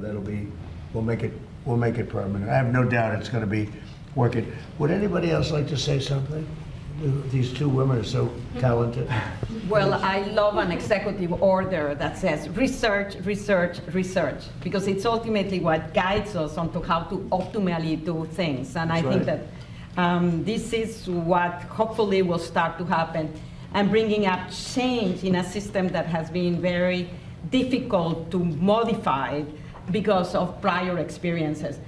we'll make it permanent. I have no doubt it's going to be working. Would anybody else like to say something? These two women are so talented. Well, I love an executive order that says research, research, research, because it's ultimately what guides us onto how to optimally do things. And I think that this is what hopefully will start to happen and bringing up change in a system that has been very difficult to modify because of prior experiences.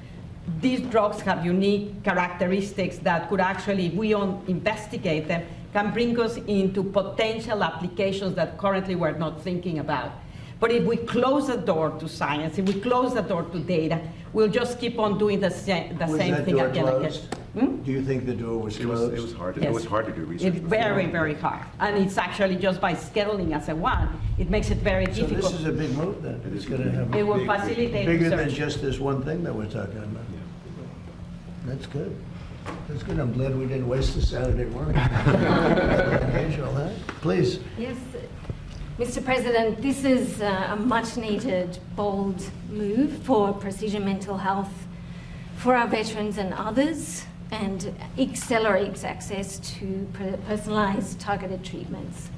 These drugs have unique characteristics that could actually, if we don't investigate them, can bring us into potential applications that currently we're not thinking about. But if we close the door to science, if we close the door to data, we'll just keep on doing the same thing again and again. Do you think the door was closed? It was hard. Yes. It was hard to do research. It's very, very hard. And it's actually just by scheduling as a one, it makes it very So difficult. this is a big move then. It's going to have It will facilitate bigger than research. just this one thing that we're talking about. That's good. That's good. I'm glad we didn't waste a Saturday morning. Unusual, huh? Please. Yes, Mr. President, this is a much-needed, bold move for precision mental health for our veterans and others, and accelerates access to personalized, targeted treatments.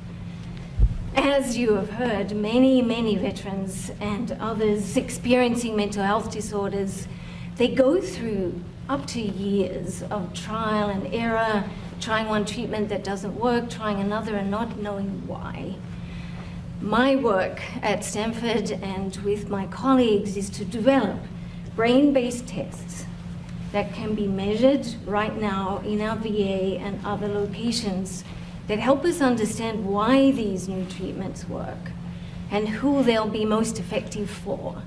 As you have heard, many, many veterans and others experiencing mental health disorders, they go through up to years of trial and error, trying one treatment that doesn't work, trying another and not knowing why. My work at Stanford and with my colleagues is to develop brain-based tests that can be measured right now in our VA and other locations that help us understand why these new treatments work and who they'll be most effective for.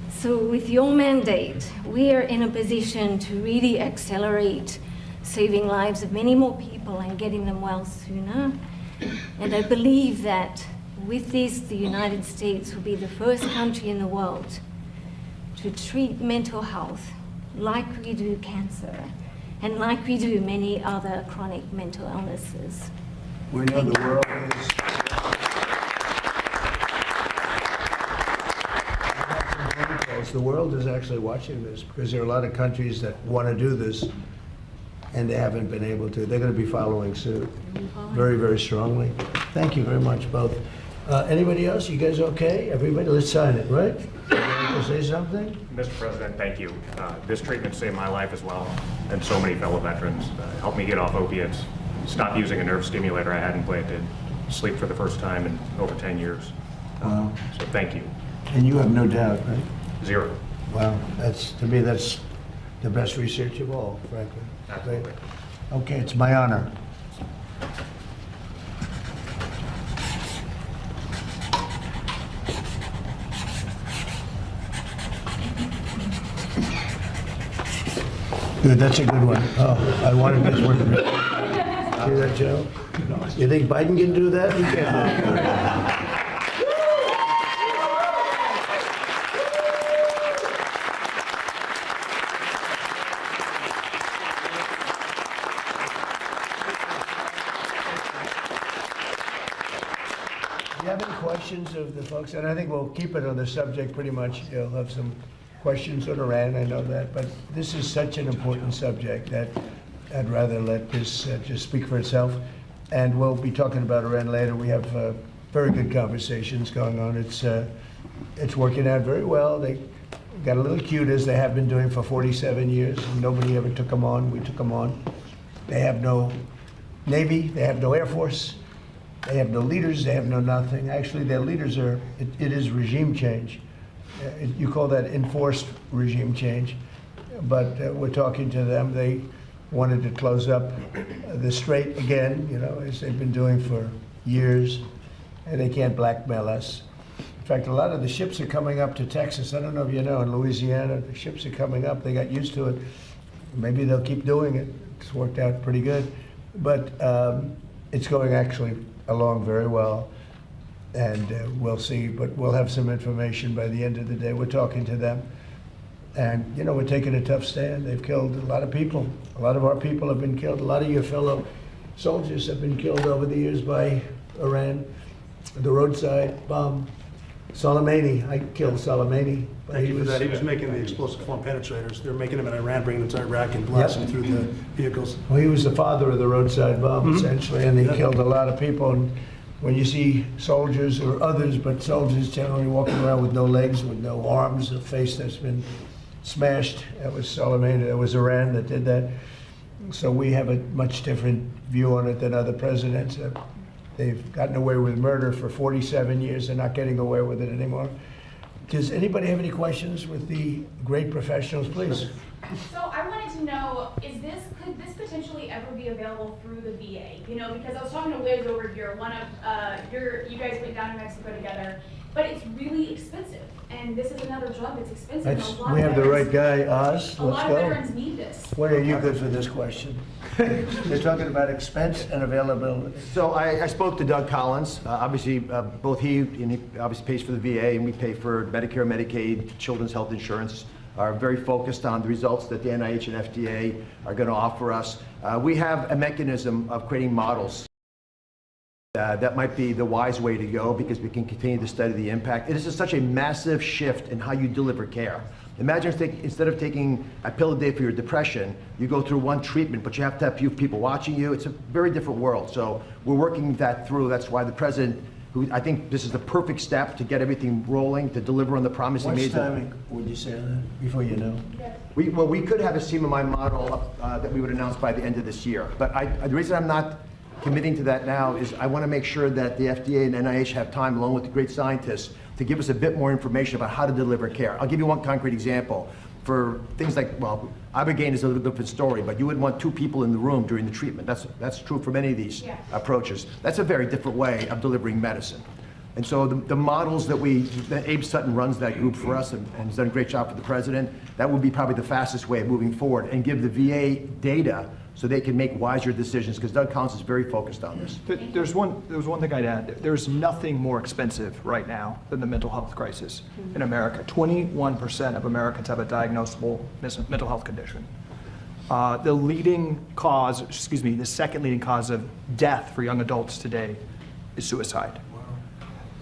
So with your mandate, we are in a position to really accelerate saving lives of many more people and getting them well sooner. And I believe that with this, the United States will be the first country in the world to treat mental health like we do cancer and like we do many other chronic mental illnesses. We know the world is... The world is actually watching this because there are a lot of countries that want to do this and they haven't been able to. They're going to be following suit very, very strongly. Thank you very much, both. Anybody else? You guys okay? Everybody? Let's sign it, right? You want to say something? Mr. President, thank you. This treatment saved my life as well, and so many fellow veterans. Helped me get off opiates, stop using a nerve stimulator I had implanted, sleep for the first time in over 10 years. Wow. So thank you. And you have no doubt, right? Zero. Wow. To me, that's the best research of all, frankly. Absolutely. Okay, it's my honor. Good, that's a good one. Oh, I wanted this one to be. See that, Joe? You think Biden can do that? He can't do that. Do you have any questions? questions of the folks? And I think we'll keep it on the subject pretty much. You'll have some questions on Iran, I know that. But this is such an important subject that I'd rather let this just speak for itself. And we'll be talking about Iran later. We have very good conversations going on. It's working out very well. They got a little cute, as they have been doing for 47 years. Nobody ever took them on. We took them on. They have no Navy. They have no Air Force. They have no leaders. They have no nothing. Actually, their leaders are, it is regime change. You call that enforced regime change. But we're talking to them. They wanted to close up the strait again, you know, as they've been doing for years. And they can't blackmail us. In fact, a lot of the ships are coming up to Texas. I don't know if you know, in Louisiana, the ships are coming up. They got used to it. Maybe they'll keep doing it. It's worked out pretty good. But it's going actually along very well. And we'll see. But we'll have some information by the end of the day. We're talking to them. And, you know, we're taking a tough stand. They've killed a lot of people. A lot of our people have been killed. A lot of your fellow soldiers have been killed over the years by Iran. The roadside bomb. Soleimani, I killed Soleimani. Thank you for that. He was making the explosive form penetrators. They're making them in Iran, bringing them to Iraq and blasting through the vehicles. Well, he was the father of the roadside bomb, essentially, and he killed a lot of people. And when you see soldiers or others, but soldiers generally walking around with no legs, with no arms, a face that's been smashed, that was Soleimani, that was Iran that did that. So we have a much different view on it than other presidents. They've gotten away with murder for 47 years. They're not getting away with it anymore. Does anybody have any questions with the great professionals, please? So I wanted to know, could this potentially ever be available through the VA? You know, because I was talking to Liz over here, you guys went down to Mexico together, but it's really expensive. And this is another drug that's expensive. We have the right guy, Oz. A lot of veterans need this. What are you good for this question? They're talking about expense and availability. So I spoke to Doug Collins. Obviously, both he obviously pays for the VA, and we pay for Medicare, Medicaid, children's health insurance. Are very focused on the results that the NIH and FDA are going to offer us. We have a mechanism of creating models. That might be the wise way to go because we can continue to study the impact. It is just such a massive shift in how you deliver care. Imagine instead of taking a pill a day for your depression, you go through one treatment, but you have to have few people watching you. It's a very different world. So we're working that through. That's why the president, who I think this is the perfect step to get everything rolling, to deliver on the promise he made. What's timing would you say on that, before you know? We could have a CMMI model that we would announce by the end of this year. But the reason I'm not committing to that now is I want to make sure that the FDA and NIH have time, along with the great scientists, to give us a bit more information about how to deliver care. I'll give you one concrete example. For things like, well, Ibogaine is a little different story, but you would want 2 people in the room during the treatment. That's true for many of these approaches. That's a very different way of delivering medicine. And so the models that Abe Sutton runs that group for us and has done a great job for the president, that would be probably the fastest way of moving forward and give the VA data so they can make wiser decisions, because Doug Collins is very focused on this. There's one thing I'd add. There's nothing more expensive right now than the mental health crisis in America. 21% of Americans have a diagnosable mental health condition. The second leading cause of death for young adults today is suicide.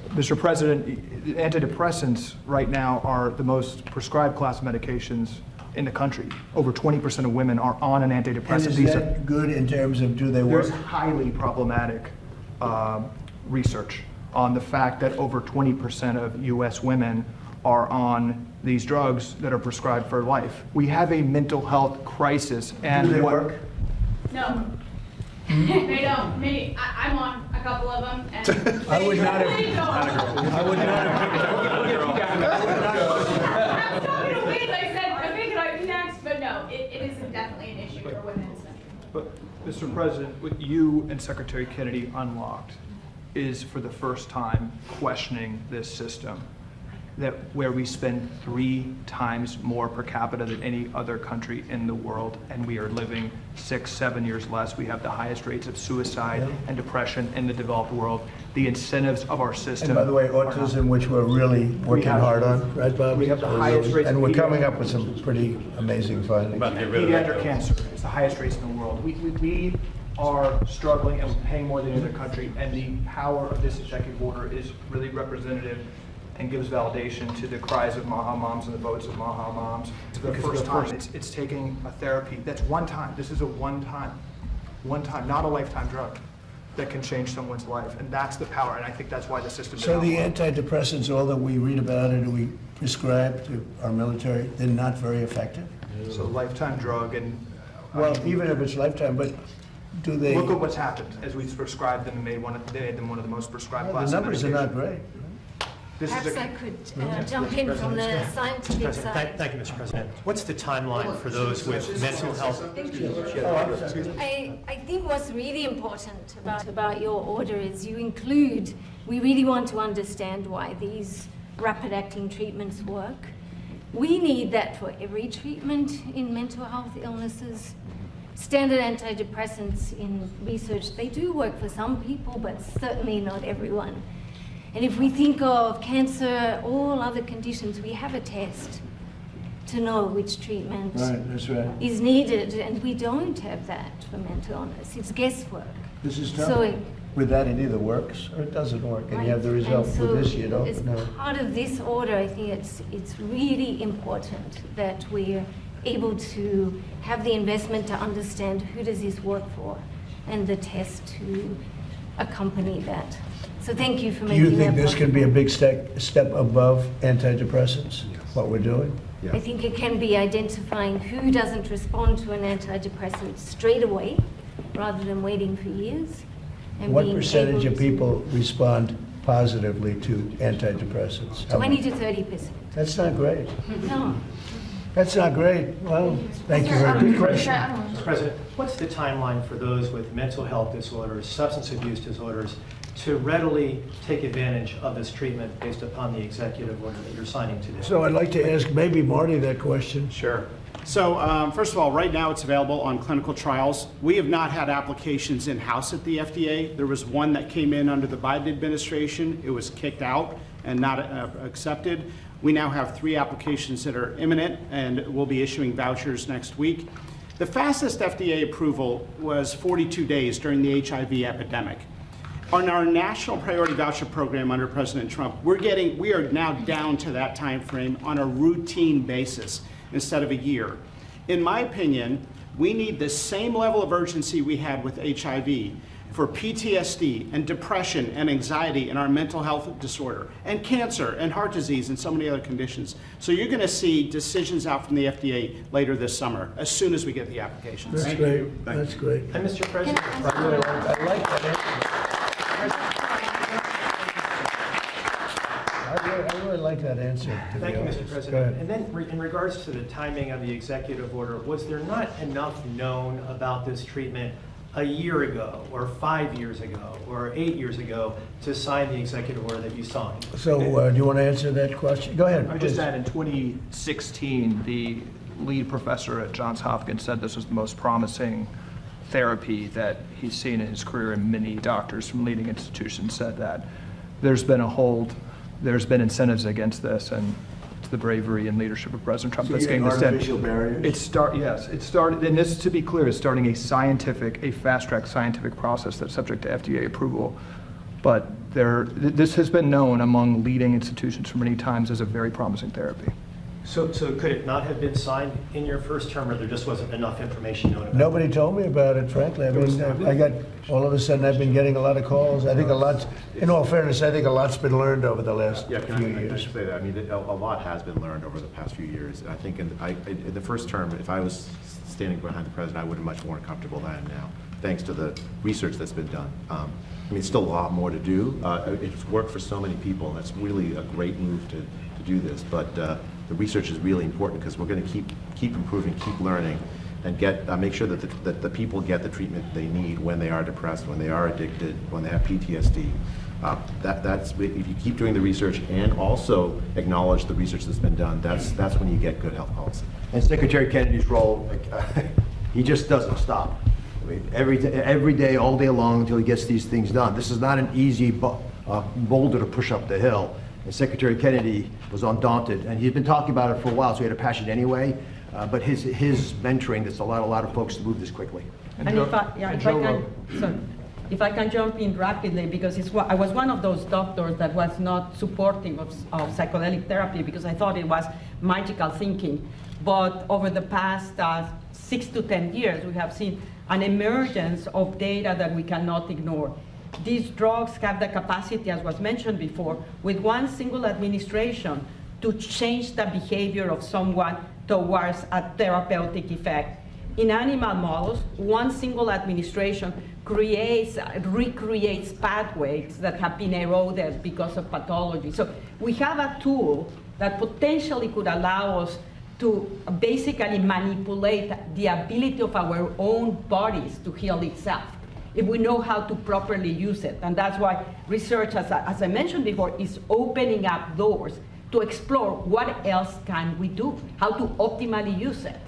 Mr. President, antidepressants right now are the most prescribed class of medications in the country. Over 20% of women are on an antidepressant. And is that good in terms of do they work? There's highly problematic research on the fact that over 20% of U.S. women are on these drugs that are prescribed for life. We have a mental health crisis. And do they work? No. They don't. Maybe I'm on a couple of them. And I would not have. I would not have. But no, it is definitely an issue for women. But, Mr. President, what you and Secretary Kennedy unlocked is for the first time questioning this system, that where we spend 3 times more per capita than any other country in the world, and we are living 6-7 years less. We have the highest rates of suicide and depression in the developed world. The incentives of our system. And by the way, autism, which we're really working hard on, right, Bob? We have the highest rates. And we're coming up with some pretty amazing findings. Pediatric cancer is the highest rates in the world. are struggling and paying more than any other country, and the power of this executive order is really representative and gives validation to the cries of Maha moms and the votes of Maha moms. For the first time, it's taking a therapy that's one time. This is a one time, not a lifetime drug that can change someone's life, and that's the power, and I think that's why the system is So the not antidepressants, all that we read about and we prescribe to our military, they're not very effective? It's a lifetime drug, and Well, even if it's lifetime, but do they? look at what's happened as we've prescribed them and made them one of the most prescribed Well, classes the of numbers are not medication. great. This is Perhaps a- I could jump in from the scientific side. Thank you, Mr. President. What's the timeline for those with mental health? I think what's really important about your order is you include, we really want to understand why these rapid-acting treatments work. We need that for every treatment in mental health illnesses. Standard antidepressants in research, they do work for some people, but certainly not everyone. And if we think of cancer, all other conditions, we have a test to know which treatment Right, that's right. is needed, and we don't have that for mental illness. It's guesswork. This is tough. So With that, it either works or it doesn't work, and you have the result. and so With this, you don't as know. part of this order, I think it's really important that we're able to have the investment to understand who does this work for, and the test to accompany that. So thank you for Do making that you think this possible. can be a big step above antidepressants, what we're doing? I think it can be identifying who doesn't respond to an antidepressant straight away, rather than waiting for years. And What being percentage able of people respond positively to antidepressants? How 20 many? to 30%. That's not great. No. That's not great. Well, thank you very much. Good question. Mr. President, what's the timeline for those with mental health disorders, substance abuse disorders, to readily take advantage of this treatment based upon the executive order that you're signing today? So I'd like to ask maybe Marty that question. Sure. So first of all, right now it's available on clinical trials. We have not had applications in-house at the FDA. There was one that came in under the Biden administration. It was kicked out and not accepted. We now have 3 applications that are imminent, and we'll be issuing vouchers next week. The fastest FDA approval was 42 days during the HIV epidemic. On our national priority voucher program under President Trump, we are now down to that time frame on a routine basis instead of a year. In my opinion, we need the same level of urgency we had with HIV for PTSD and depression and anxiety and our mental health disorder and cancer and heart disease and so many other conditions. So you're going to see decisions out from the FDA later this summer as soon as we get the applications. That's great. That's great. And Mr. President, I like that. I really like that answer. to Thank be you, honest. Mr. Go President. ahead. And then in regards to the timing of the executive order, was there not enough known about this treatment a year ago, or 5 years ago, or 8 years ago to sign the executive order that you signed? So do you want to answer that question? Go ahead. I would just add, in 2016, the lead professor at Johns Hopkins said this was the most promising therapy that he's seen in his career, and many doctors from leading institutions said that. There's been a hold, there's been incentives against this, and it's the bravery and leadership of President Trump So that's you're getting this getting done. artificial barriers? Yes, it started, and this, to be clear, is starting a fast-track scientific process that's subject to FDA approval. But this has been known among leading institutions for many times as a very promising therapy. So could it not have been signed in your first term, or there just wasn't enough information known about it? Nobody told me about it, frankly. I mean, I got, all of a sudden, I've been getting a lot of calls. I think a lot, in all fairness, I think a lot's been learned over the last Yeah, few can I years. just say that? I mean, a lot has been learned over the past few years. I think in the first term, if I was standing behind the president, I would have been much more comfortable than now, thanks to the research that's been done. I mean, still a lot more to do. It's worked for so many people, and it's really a great move to do this. But the research is really important because we're going to keep improving, keep learning, and make sure that the people get the treatment they need when they are depressed, when they are addicted, when they have PTSD. That's if you keep doing the research and also acknowledge the research that's been done. That's when you get good health policy. And Secretary Kennedy's role, he just doesn't stop. I mean, every day, all day long, until he gets these things done. This is not an easy boulder to push up the hill. And Secretary Kennedy was undaunted, and he's been talking about it for a while, so he had a passion anyway. But his mentoring, that's allowed a lot of folks to move this quickly. And if I, yeah, if I can, sorry, if I can jump in rapidly, because I was one of those doctors that was not supportive of psychedelic therapy because I thought it was magical thinking. But over the past 6 to 10 years, we have seen an emergence of data that we cannot ignore. These drugs have the capacity, as was mentioned before, with one single administration to change the behavior of someone towards a therapeutic effect. In animal models, one single administration recreates pathways that have been eroded because of pathology. So we have a tool that potentially could allow us to basically manipulate the ability of our own bodies to heal itself, if we know how to properly use it. And that's why research, as I mentioned before, is opening up doors to explore what else can we do, how to optimally use it.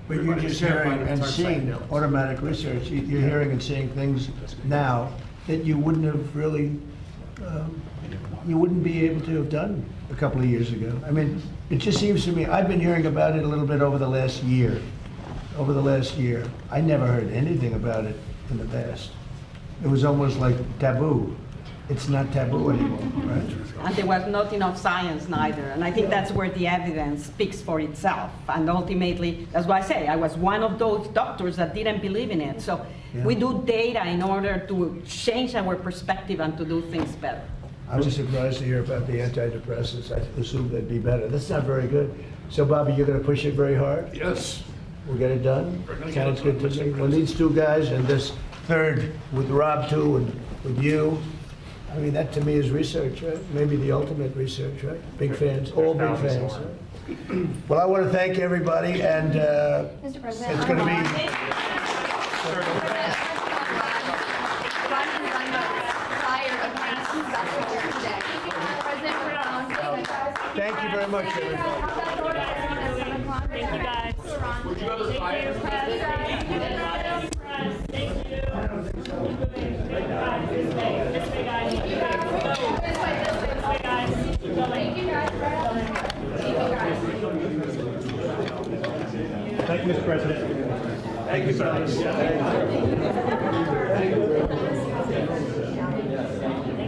But you're just hearing and seeing automatic research. You're hearing and seeing things now that you wouldn't have really, you wouldn't be able to have done a couple of years ago. I mean, it just seems to me, I've been hearing about it a little bit over the last year. I never heard anything about it in the past. It was almost like taboo. It's not taboo anymore, right? And there was not enough science neither. And I think that's where the evidence speaks for itself. And ultimately, that's why I say, I was one of those doctors that didn't believe in it. So we do data in order to change our perspective and to do things better. I was surprised to hear about the antidepressants. I assumed they'd be better. That's not very good. So Bobby, you're gonna push it very hard? Yes. We'll get it done? Sounds good to me. Well, these two guys and this third with Rob too and with you, I mean, that to me is research, right? Maybe the ultimate research, right? Big fans, all big fans. Right? Well, I want to thank everybody, and Mr. President, it's going to be. Thank you very much, everybody. Thank you, guys. Would you ever fire the president? Thank you. Thank you, Mr. President. Thank you, fellas. Thank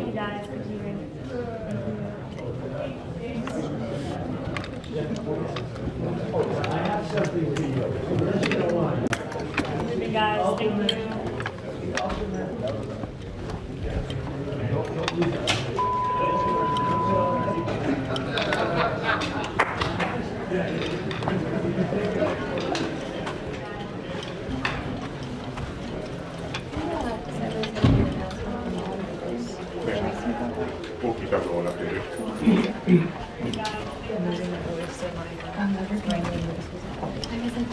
you, guys, for hearing. I have something for you. Moving, guys, thank you. We'll keep everyone updated. I guess I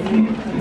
think